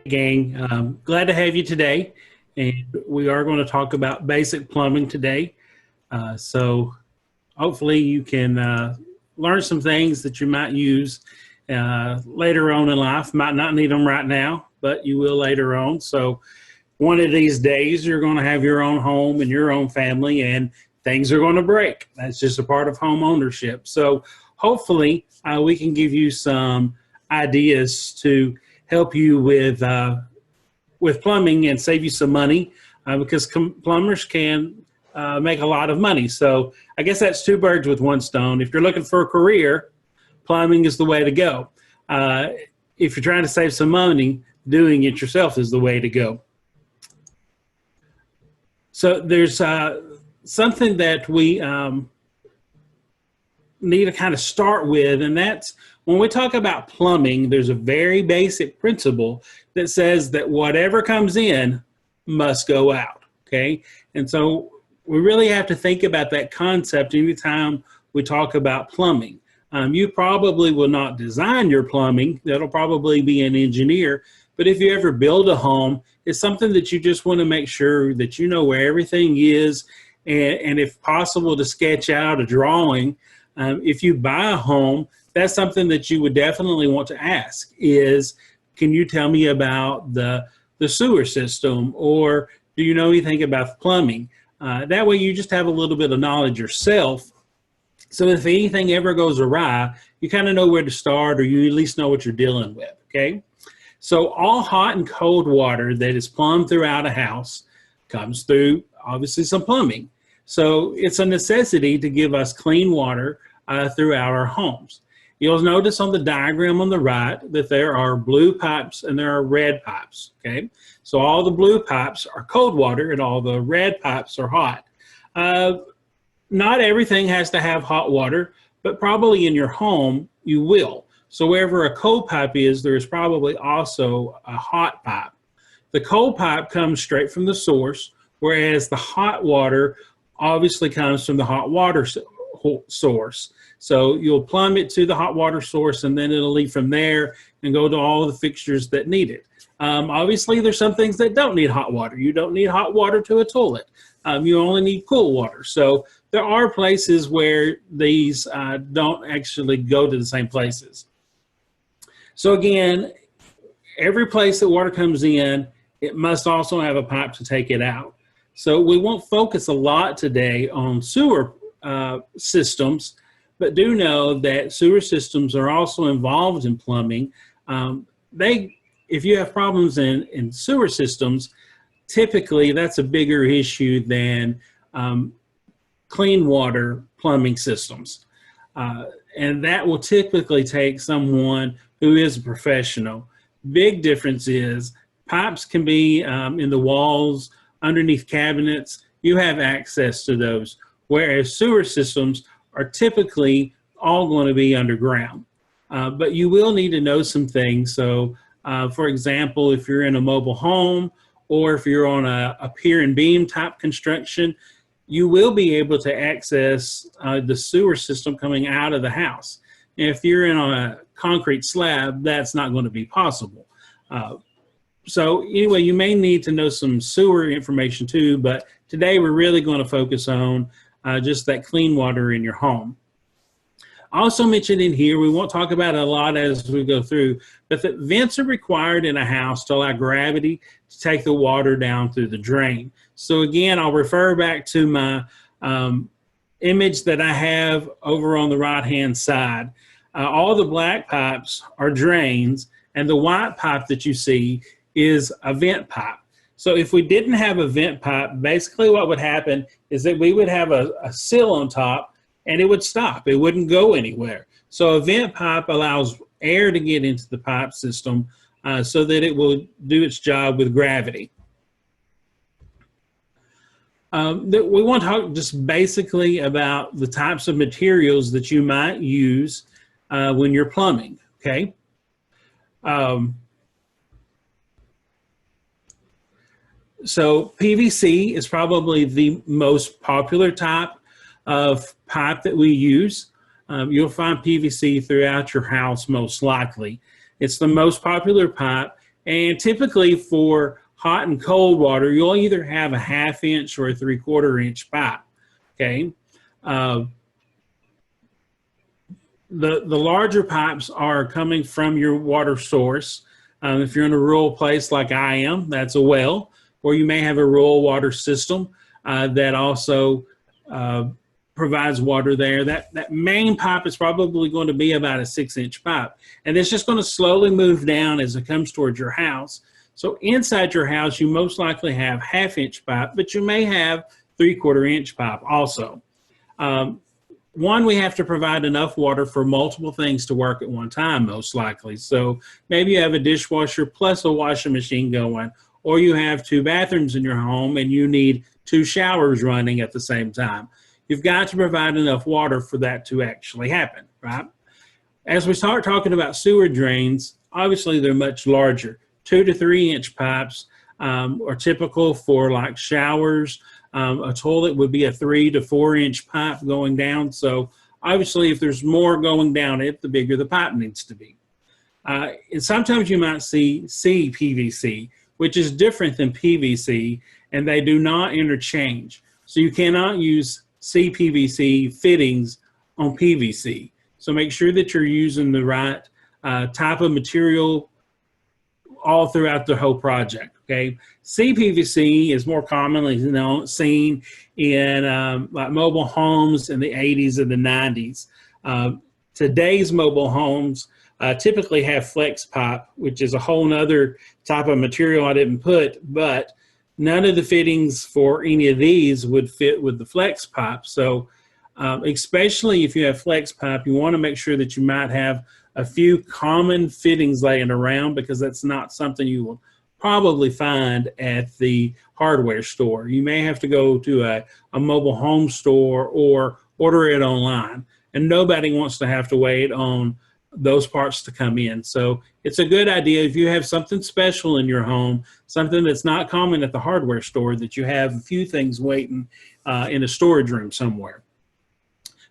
gang. Glad to have you today. And we are going to talk about basic plumbing today. So hopefully you can learn some things that you might use later on in life. Might not need them right now, but you will later on. So one of these days, you're going to have your own home and your own family, and things are going to break. That's just a part of home ownership. So hopefully we can give you some ideas to help you with plumbing and save you some money because plumbers can make a lot of money. So I guess that's two birds with one stone. If you're looking for a career, plumbing is the way to go. If you're trying to save some money, doing it yourself is the way to go. So there's something that we need to kind of start with, and that's when we talk about plumbing, there's a very basic principle that says that whatever comes in must go out, okay? And so we really have to think about that concept anytime we talk about plumbing. You probably will not design your plumbing. That'll probably be an engineer. But if you ever build a home, it's something that you just want to make sure that you know where everything is, and if possible, to sketch out a drawing. If you buy a home, that's something that you would definitely want to ask is, can you tell me about the sewer system, or do you know anything about plumbing? That way you just have a little bit of knowledge yourself. So if anything ever goes awry, you kind of know where to start, or you at least know what you're dealing with, okay? So all hot and cold water that is plumbed throughout a house comes through, obviously, some plumbing. So it's a necessity to give us clean water throughout our homes. You'll notice on the diagram on the right that there are blue pipes and there are red pipes, okay? So all the blue pipes are cold water and all the red pipes are hot. Not everything has to have hot water, but probably in your home you will. So wherever a cold pipe is, there is probably also a hot pipe. The cold pipe comes straight from the source, whereas the hot water obviously comes from the hot water source. So you'll plumb it to the hot water source, and then it'll leave from there and go to all the fixtures that need it. Obviously, there's some things that don't need hot water. You don't need hot water to a toilet. You only need cool water. So there are places where these don't actually go to the same places. So again, every place that water comes in, it must also have a pipe to take it out. So we won't focus a lot today on sewer systems, but do know that sewer systems are also involved in plumbing. If you have problems in sewer systems, typically that's a bigger issue than clean water plumbing systems. And that will typically take someone who is a professional. Big difference is pipes can be in the walls, underneath cabinets. You have access to those, whereas sewer systems are typically all going to be underground. But you will need to know some things. So for example, if you're in a mobile home or if you're on a pier and beam type construction, you will be able to access the sewer system coming out of the house. If you're in on a concrete slab, that's not going to be possible. So anyway, you may need to know some sewer information too, but today we're really going to focus on just that clean water in your home. I also mentioned in here, we won't talk about it a lot as we go through, but that vents are required in a house to allow gravity to take the water down through the drain. So again, I'll refer back to my image that I have over on the right-hand side. All the black pipes are drains, and the white pipe that you see is a vent pipe. So if we didn't have a vent pipe, basically what would happen is that we would have a sill on top, and it would stop. It wouldn't go anywhere. So a vent pipe allows air to get into the pipe system so that it will do its job with gravity. We want to talk just basically about the types of materials that you might use when you're plumbing, okay? So PVC is probably the most popular type of pipe that we use. You'll find PVC throughout your house most likely. It's the most popular pipe, And typically for hot and cold water, you'll either have a 1/2 inch or a 3/4 inch pipe. Okay. The larger pipes are coming from your water source. If you're in a rural place like I am, that's a well, or you may have a rural water system that also provides water there. That main pipe is probably going to be about a 6-inch pipe, and it's just going to slowly move down as it comes towards your house. So inside your house, you most likely have 1/2 inch pipe, but you may have 3/4 inch pipe also. One, we have to provide enough water for multiple things to work at one time, most likely. So maybe you have a dishwasher plus a washing machine going, or you have 2 bathrooms in your home and you need 2 showers running at the same time. You've got to provide enough water for that to actually happen, right? As we start talking about sewer drains, obviously they're much larger. 2 to 3 inch pipes are typical for like showers. A toilet would be a 3 to 4 inch pipe going down. So obviously if there's more going down it, the bigger the pipe needs to be. And sometimes you might see CPVC, which is different than PVC, and they do not interchange. So you cannot use CPVC fittings on PVC. So make sure that you're using the right type of material all throughout the whole project, okay? CPVC is more commonly seen in like mobile homes in the 80s and the 90s. Today's mobile homes typically have flex pipe, which is a whole nother type of material I didn't put, but none of the fittings for any of these would fit with the flex pipe. So especially if you have flex pipe, you want to make sure that you might have a few common fittings laying around, because that's not something you will probably find at the hardware store. You may have to go to a mobile home store or order it online, and nobody wants to have to wait on those parts to come in. So it's a good idea if you have something special in your home, something that's not common at the hardware store, that you have a few things waiting in a storage room somewhere.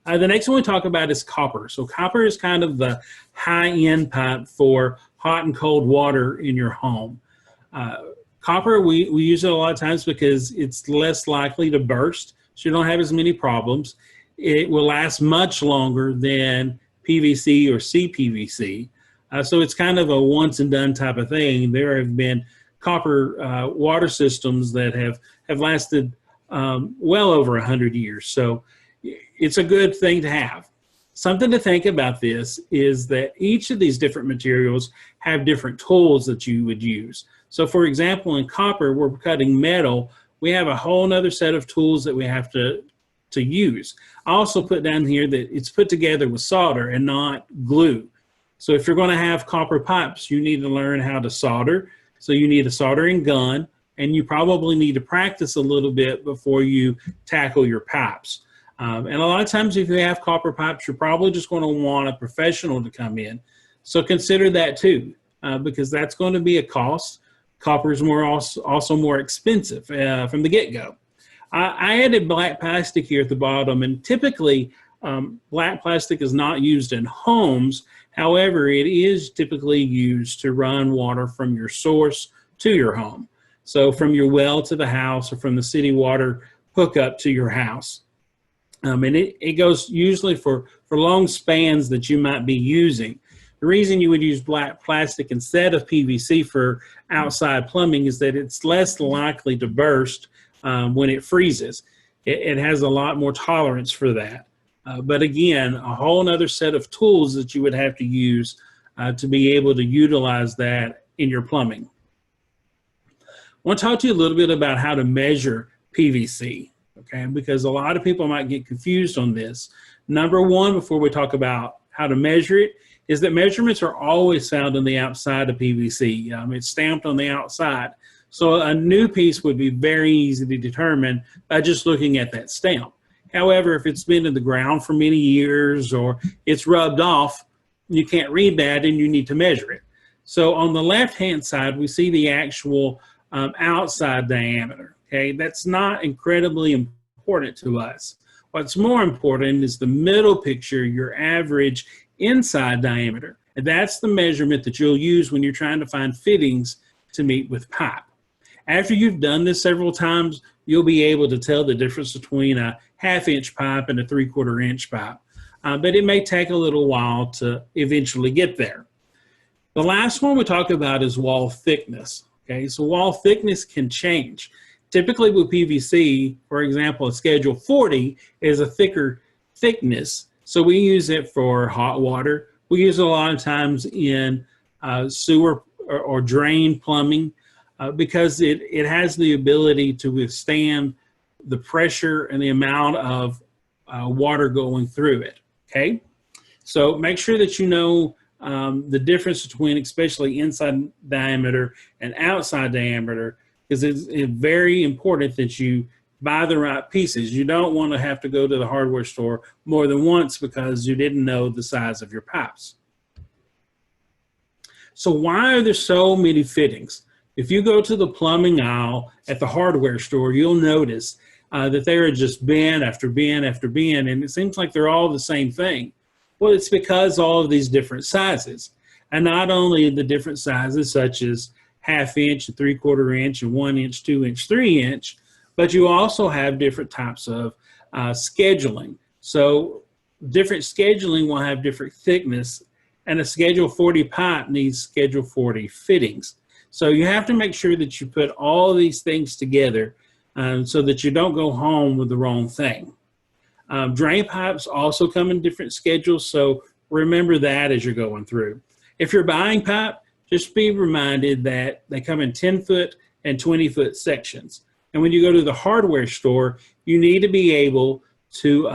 The next one we talk about is copper. So copper is kind of the high-end pipe for hot and cold water in your home. Copper, we use it a lot of times because it's less likely to burst, so you don't have as many problems. It will last much longer than PVC or CPVC. So it's kind of a once and done type of thing. There have been copper water systems that have lasted well over 100 years. So it's a good thing to have. Something to think about this is that each of these different materials have different tools that you would use. So for example, in copper, we're cutting metal. We have a whole nother set of tools that we have to use. I also put down here that it's put together with solder and not glue. So if you're going to have copper pipes, you need to learn how to solder. So you need a soldering gun, and you probably need to practice a little bit before you tackle your pipes. And a lot of times if you have copper pipes, you're probably just going to want a professional to come in. So consider that too, because that's going to be a cost. Copper is also more expensive from the get-go. I added black plastic here at the bottom, and typically black plastic is not used in homes. However, it is typically used to run water from your source to your home. So from your well to the house, or from the city water hookup to your house. And it goes usually for long spans that you might be using. The reason you would use black plastic instead of PVC for outside plumbing is that it's less likely to burst when it freezes. It has a lot more tolerance for that. But again, a whole other set of tools that you would have to use to be able to utilize that in your plumbing. I want to talk to you a little bit about how to measure PVC. Okay, because a lot of people might get confused on this. Number one, before we talk about how to measure it, is that measurements are always found on the outside of PVC. It's stamped on the outside. So a new piece would be very easy to determine by just looking at that stamp. However, if it's been in the ground for many years or it's rubbed off, you can't read that and you need to measure it. So on the left-hand side, we see the actual outside diameter. Okay, that's not incredibly important to us. What's more important is the middle picture, your average inside diameter. And that's the measurement that you'll use when you're trying to find fittings to meet with pipe. After you've done this several times, you'll be able to tell the difference between a 1/2 inch pipe and a 3/4 inch pipe. But it may take a little while to eventually get there. The last one we talk about is wall thickness. Okay, so wall thickness can change. Typically with PVC, for example, a schedule 40 is a thicker thickness. So we use it for hot water. We use it a lot of times in sewer or drain plumbing because it has the ability to withstand the pressure and the amount of water going through it. Okay, so make sure that you know the difference between especially inside diameter and outside diameter, because it's very important that you buy the right pieces. You don't want to have to go to the hardware store more than once because you didn't know the size of your pipes. So why are there so many fittings? If you go to the plumbing aisle at the hardware store, you'll notice that there are just bin after bin after bin, and it seems like they're all the same thing. Well, it's because all of these different sizes, and not only the different sizes such as 1/2 inch, 3/4 inch, and 1 inch, 2 inch, 3 inch, but you also have different types of scheduling. So different scheduling will have different thickness, and a schedule 40 pipe needs schedule 40 fittings. So you have to make sure that you put all of these things together so that you don't go home with the wrong thing. Drain pipes also come in different schedules, so remember that as you're going through. If you're buying pipe, just be reminded that they come in 10-foot and 20-foot sections. And when you go to the hardware store, you need to be able to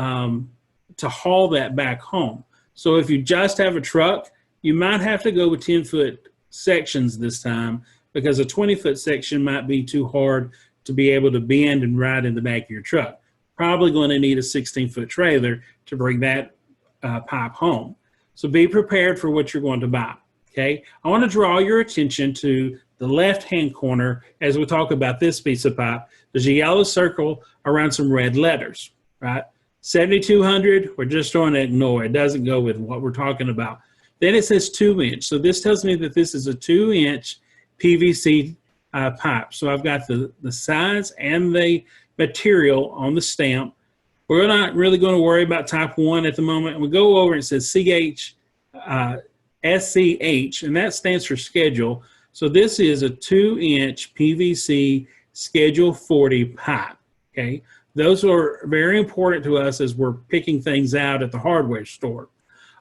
haul that back home. So if you just have a truck, you might have to go with 10-foot sections this time because a 20-foot section might be too hard to be able to bend and ride in the back of your truck. Probably going to need a 16-foot trailer to bring that pipe home. So be prepared for what you're going to buy, okay? I want to draw your attention to the left-hand corner as we talk about this piece of pipe. There's a yellow circle around some red letters, right? 7200, we're just going to ignore. It doesn't go with what we're talking about. Then it says 2 inch. So this tells me that this is a 2 inch PVC pipe. So I've got the size and the material on the stamp. We're not really going to worry about type 1 at the moment. We go over and it says SCH, and that stands for schedule. So this is a 2 inch PVC schedule 40 pipe, okay? Those are very important to us as we're picking things out at the hardware store.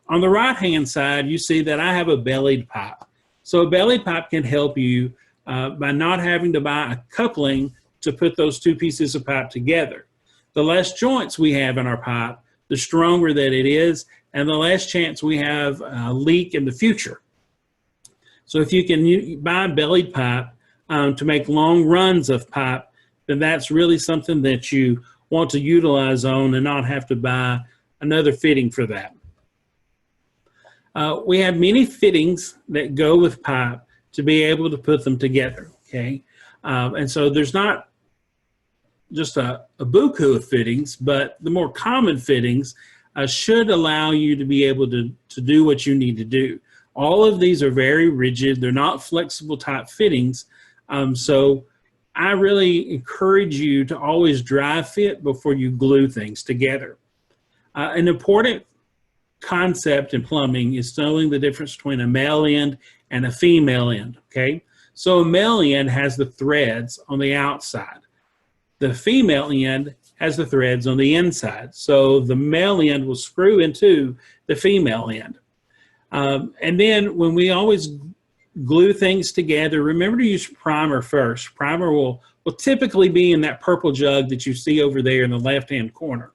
On the right-hand side, you see that I have a bellied pipe. So a bellied pipe can help you by not having to buy a coupling to put those two pieces of pipe together. The less joints we have in our pipe, the stronger that it is, and the less chance we have a leak in the future. So if you can buy a bellied pipe to make long runs of pipe, then that's really something that you want to utilize on and not have to buy another fitting for that. We have many fittings that go with pipe to be able to put them together, okay? And so there's not just a buku of fittings, but the more common fittings should allow you to be able to do what you need to do. All of these are very rigid. They're not flexible type fittings. So I really encourage you to always dry fit before you glue things together. An important concept in plumbing is knowing the difference between a male end and a female end, okay? So a male end has the threads on the outside. The female end has the threads on the inside. So the male end will screw into the female end. And then when we always glue things together, remember to use primer first. Primer will typically be in that purple jug that you see over there in the left-hand corner.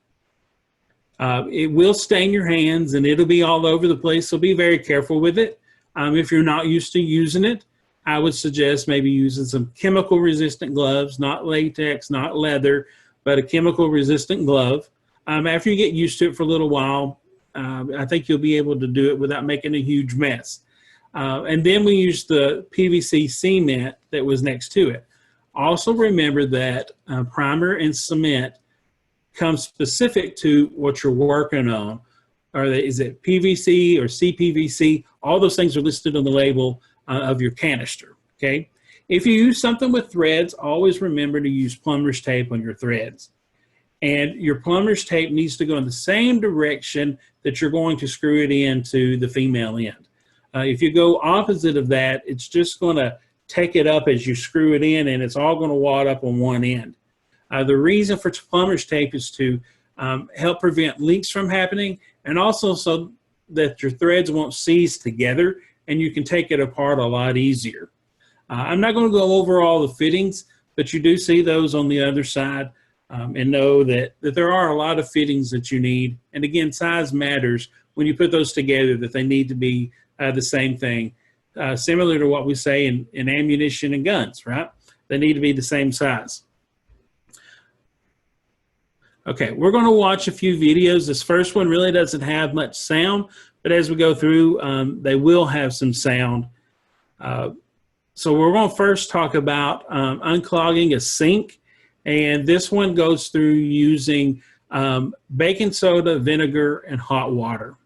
It will stain your hands and it'll be all over the place, so be very careful with it. If you're not used to using it, I would suggest maybe using some chemical resistant gloves, not latex, not leather, but a chemical resistant glove. After you get used to it for a little while, I think you'll be able to do it without making a huge mess. And then we use the PVC cement that was next to it. Also remember that primer and cement comes specific to what you're working on. Or is it PVC or CPVC? All those things are listed on the label of your canister, okay? If you use something with threads, always remember to use plumber's tape on your threads. And your plumber's tape needs to go in the same direction that you're going to screw it into the female end. If you go opposite of that, it's just going to take it up as you screw it in, and it's all going to wad up on one end. The reason for plumber's tape is to help prevent leaks from happening, and also so that your threads won't seize together and you can take it apart a lot easier. I'm not going to go over all the fittings, but you do see those on the other side, and know that there are a lot of fittings that you need. And again, size matters when you put those together, that they need to be the same thing. Similar to what we say in ammunition and guns, right? They need to be the same size. Okay, we're going to watch a few videos. This first one really doesn't have much sound, but as we go through, they will have some sound. So we're going to first talk about unclogging a sink, and this one goes through using baking soda, vinegar, and hot water.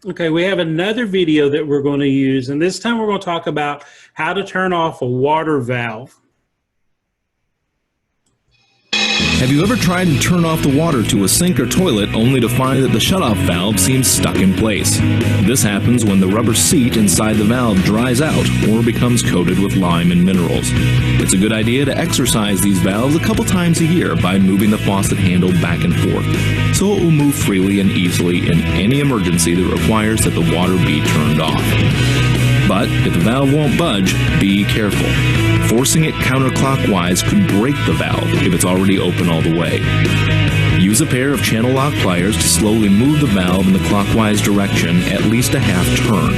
Okay, we have another video that we're going to use, and this time we're going to talk about how to turn off a water valve. Have you ever tried to turn off the water to a sink or toilet only to find that the shutoff valve seems stuck in place? This happens when the rubber seat inside the valve dries out or becomes coated with lime and minerals. It's a good idea to exercise these valves a couple times a year by moving the faucet handle back and forth, so it will move freely and easily in any emergency that requires that the water be turned off. But if the valve won't budge, be careful. Forcing it counterclockwise could break the valve if it's already open all the way. Use a pair of channel lock pliers to slowly move the valve in the clockwise direction at least a half turn.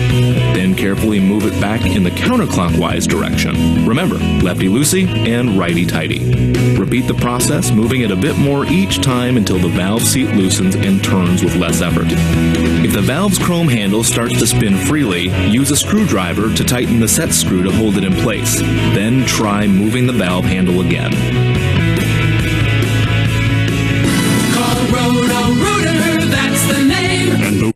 Then carefully move it back in the counterclockwise direction. Remember, lefty-loosey and righty-tighty. Repeat the process, moving it a bit more each time until the valve seat loosens and turns with less effort. If the valve's chrome handle starts to spin freely, use a screwdriver to tighten the set screw to hold it in place. Then try moving the valve handle again. Roto-Rooter, that's the name.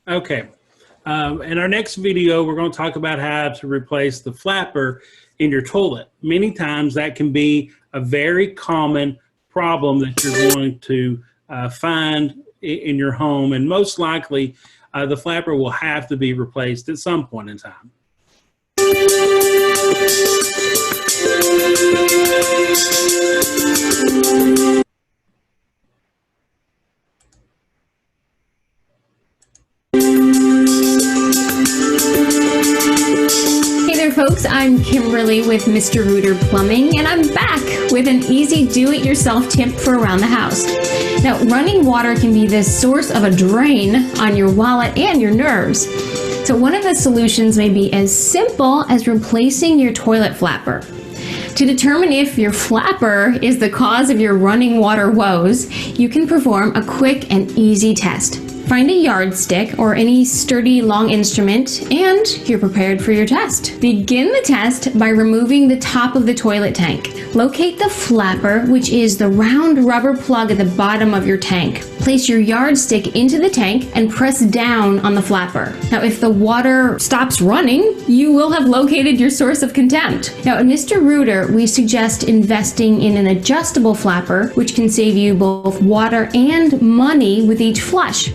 Okay, in our next video, we're going to talk about how to replace the flapper in your toilet. Many times that can be a very common problem that you're going to find in your home, and most likely the flapper will have to be replaced at some point in time. folks, I'm Kimberly with Mr. Rooter Plumbing, and I'm back with an easy do-it-yourself tip for around the house. Now, running water can be the source of a drain on your wallet and your nerves. So one of the solutions may be as simple as replacing your toilet flapper. To determine if your flapper is the cause of your running water woes, you can perform a quick and easy test. Find a yardstick or any sturdy long instrument, and you're prepared for your test. Begin the test by removing the top of the toilet tank. Locate the flapper, which is the round rubber plug at the bottom of your tank. Place your yardstick into the tank and press down on the flapper. Now, if the water stops running, you will have located your source of contempt. Now, at Mr. Rooter, we suggest investing in an adjustable flapper, which can save you both water and money with each flush.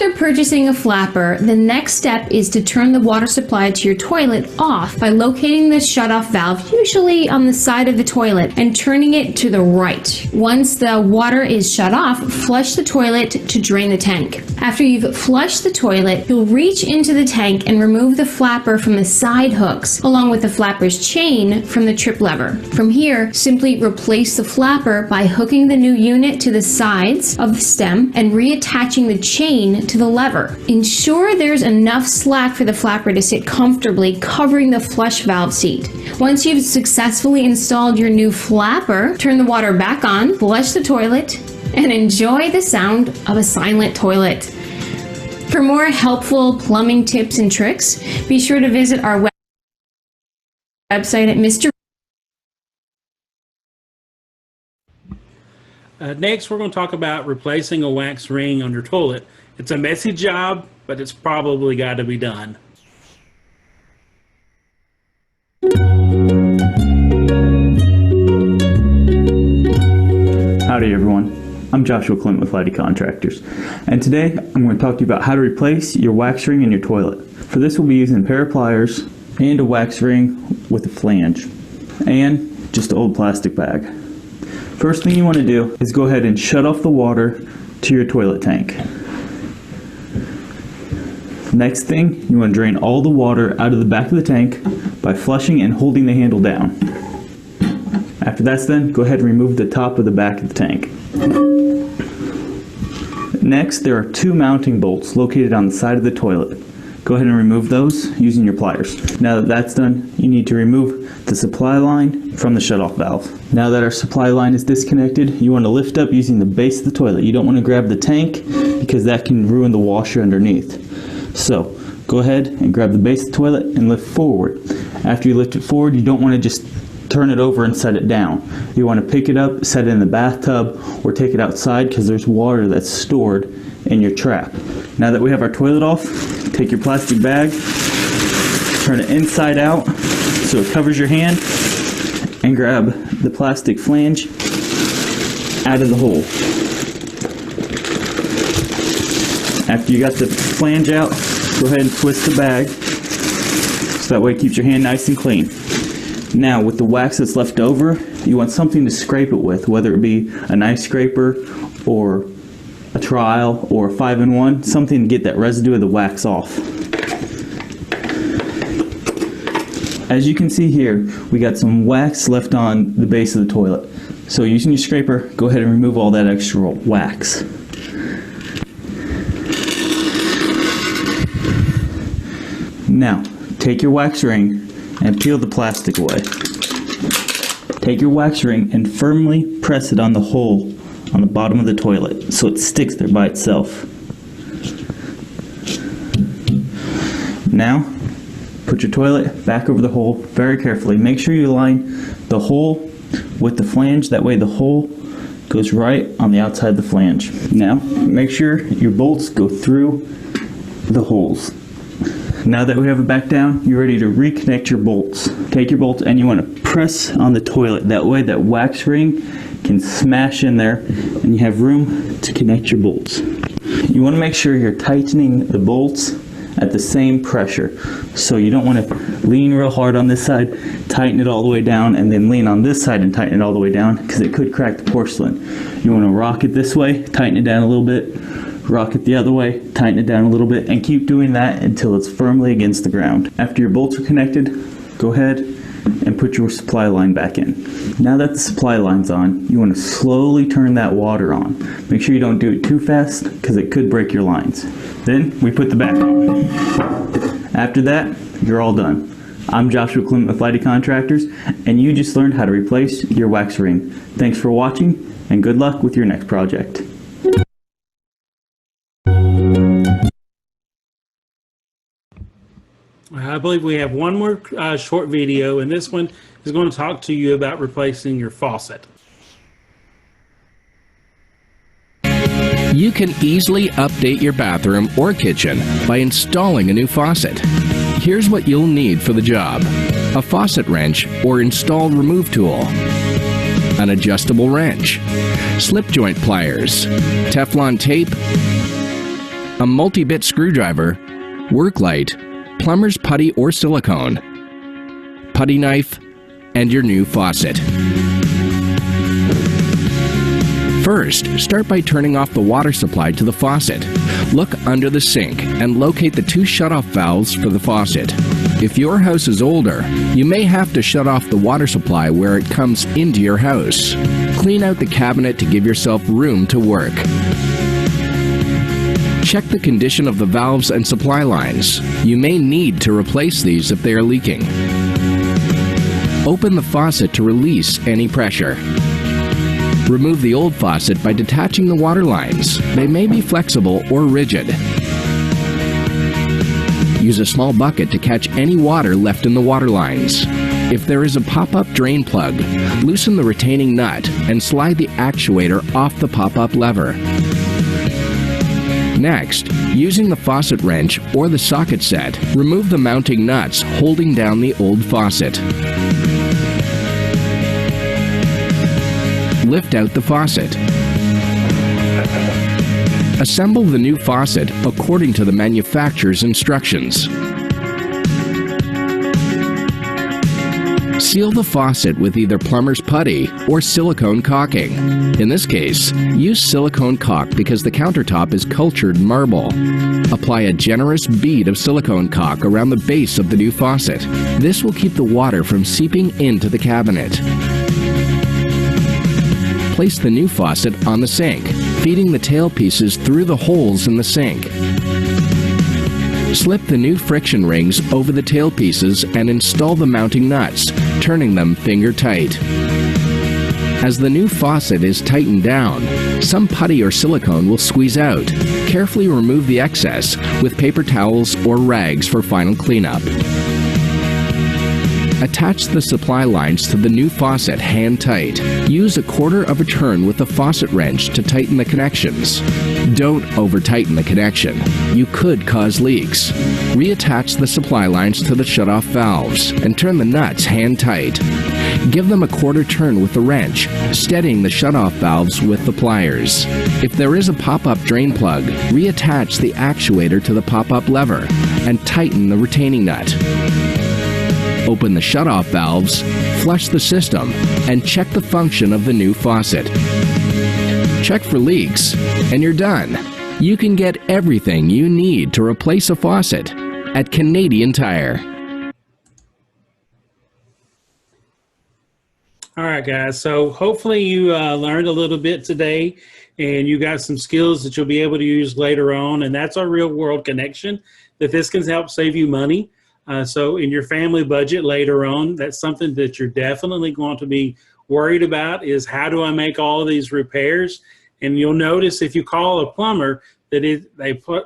After purchasing a flapper, the next step is to turn the water supply to your toilet off by locating the shutoff valve, usually on the side of the toilet, and turning it to the right. Once the water is shut off, flush the toilet to drain the tank. After you've flushed the toilet, you'll reach into the tank and remove the flapper from the side hooks, along with the flapper's chain from the trip lever. From here, simply replace the flapper by hooking the new unit to the sides of the stem and reattaching the chain to the lever. Ensure there's enough slack for the flapper to sit comfortably, covering the flush valve seat. Once you've successfully installed your new flapper, turn the water back on, flush the toilet, and enjoy the sound of a silent toilet. For more helpful plumbing tips and tricks, be sure to visit our website at Mr. Next, we're going to talk about replacing a wax ring on your toilet. It's a messy job, but it's probably got to be done. Howdy everyone, I'm Joshua Clint with Lighty Contractors, and today I'm going to talk to you about how to replace your wax ring in your toilet. For this we'll be using a pair of pliers and a wax ring with a flange, and just an old plastic bag. First thing you want to do is go ahead and shut off the water to your toilet tank. Next thing, you want to drain all the water out of the back of the tank by flushing and holding the handle down. After that's done, go ahead and remove the top of the back of the tank. Next, there are two mounting bolts located on the side of the toilet. Go ahead and remove those using your pliers. Now that that's done, you need to remove the supply line from the shutoff valve. Now that our supply line is disconnected, you want to lift up using the base of the toilet. You don't want to grab the tank because that can ruin the washer underneath. So go ahead and grab the base of the toilet and lift forward. After you lift it forward, you don't want to just turn it over and set it down. You want to pick it up, set it in the bathtub, or take it outside because there's water that's stored in your trap. Now that we have our toilet off, take your plastic bag, turn it inside out so it covers your hand, and grab the plastic flange out of the hole. After you got the flange out, go ahead and twist the bag so that way it keeps your hand nice and clean. Now with the wax that's left over, you want something to scrape it with, whether it be a knife scraper or a trowel or a 5-in-1, something to get that residue of the wax off. As you can see here, we got some wax left on the base of the toilet. So using your scraper, go ahead and remove all that extra wax. Now, take your wax ring and peel the plastic away. Take your wax ring and firmly press it on the hole on the bottom of the toilet so it sticks there by itself. Now, put your toilet back over the hole very carefully. Make sure you line the hole with the flange, that way the hole goes right on the outside of the flange. Now, make sure your bolts go through the holes. Now that we have it back down, you're ready to reconnect your bolts. Take your bolts and you want to press on the toilet. That way that wax ring can smash in there and you have room to connect your bolts. You want to make sure you're tightening the bolts at the same pressure. So you don't want to lean real hard on this side, tighten it all the way down, and then lean on this side and tighten it all the way down because it could crack the porcelain. You want to rock it this way, tighten it down a little bit, rock it the other way, tighten it down a little bit, and keep doing that until it's firmly against the ground. After your bolts are connected, go ahead and put your supply line back in. Now that the supply line's on, you want to slowly turn that water on. Make sure you don't do it too fast because it could break your lines. Then we put the back on. After that, you're all done. I'm Joshua Clement with Lighty Contractors, and you just learned how to replace your wax ring. Thanks for watching, and good luck with your next project. I believe we have one more short video, and this one is going to talk to you about replacing your faucet. You can easily update your bathroom or kitchen by installing a new faucet. Here's what you'll need for the job: a faucet wrench or install remove tool, an adjustable wrench, slip joint pliers, Teflon tape, a multi-bit screwdriver, work light, plumber's putty or silicone, putty knife, and your new faucet. First, start by turning off the water supply to the faucet. Look under the sink and locate the two shutoff valves for the faucet. If your house is older, you may have to shut off the water supply where it comes into your house. Clean out the cabinet to give yourself room to work. Check the condition of the valves and supply lines. You may need to replace these if they are leaking. Open the faucet to release any pressure. Remove the old faucet by detaching the water lines. They may be flexible or rigid. Use a small bucket to catch any water left in the water lines. If there is a pop-up drain plug, loosen the retaining nut and slide the actuator off the pop-up lever. Next, using the faucet wrench or the socket set, remove the mounting nuts holding down the old faucet. Lift out the faucet. Assemble the new faucet according to the manufacturer's instructions. Seal the faucet with either plumber's putty or silicone caulking. In this case, use silicone caulk because the countertop is cultured marble. Apply a generous bead of silicone caulk around the base of the new faucet. This will keep the water from seeping into the cabinet. Place the new faucet on the sink, feeding the tail pieces through the holes in the sink. Slip the new friction rings over the tail pieces and install the mounting nuts, turning them finger tight. As the new faucet is tightened down, some putty or silicone will squeeze out. Carefully remove the excess with paper towels or rags for final cleanup. Attach the supply lines to the new faucet hand tight. Use a quarter of a turn with the faucet wrench to tighten the connections. Don't over-tighten the connection. You could cause leaks. Reattach the supply lines to the shutoff valves and turn the nuts hand tight. Give them a quarter turn with the wrench, steadying the shutoff valves with the pliers. If there is a pop-up drain plug, reattach the actuator to the pop-up lever and tighten the retaining nut. Open the shutoff valves, flush the system, and check the function of the new faucet. Check for leaks, and you're done. You can get everything you need to replace a faucet at Canadian Tire. All right, guys. So hopefully you learned a little bit today, and you got some skills that you'll be able to use later on. And that's our real world connection, that this can help save you money. So in your family budget later on, that's something that you're definitely going to be worried about, is how do I make all of these repairs? And you'll notice if you call a plumber that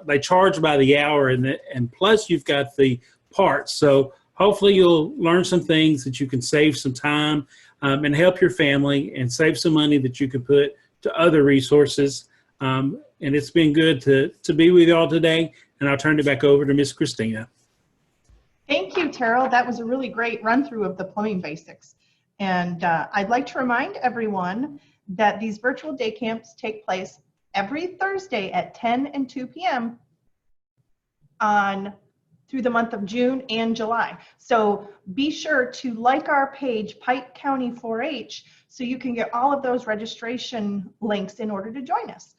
they charge by the hour, and plus you've got the parts. So hopefully you'll learn some things that you can save some time and help your family and save some money that you can put to other resources. And it's been good to be with you all today. And I'll turn it back over to Miss Christina. Thank you, Terrell. That was a really great run through of the plumbing basics. And I'd like to remind everyone that these virtual day camps take place every Thursday at 10 and 2 p.m. through the month of June and July. So be sure to like our page, Pike County 4-H, so you can get all of those registration links in order to join us.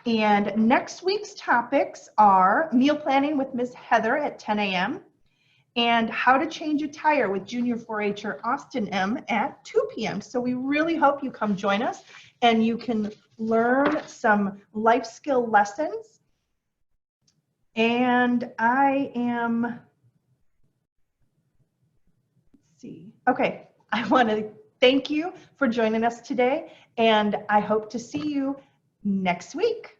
And next week's topics are meal planning with Ms. Heather at 10 a.m. and how to change a tire with junior 4-H'er Austin M at 2 p.m. So we really hope you come join us and you can learn some life skill lessons. And I am, let's see. Okay, I want to thank you for joining us today, and I hope to see you next week.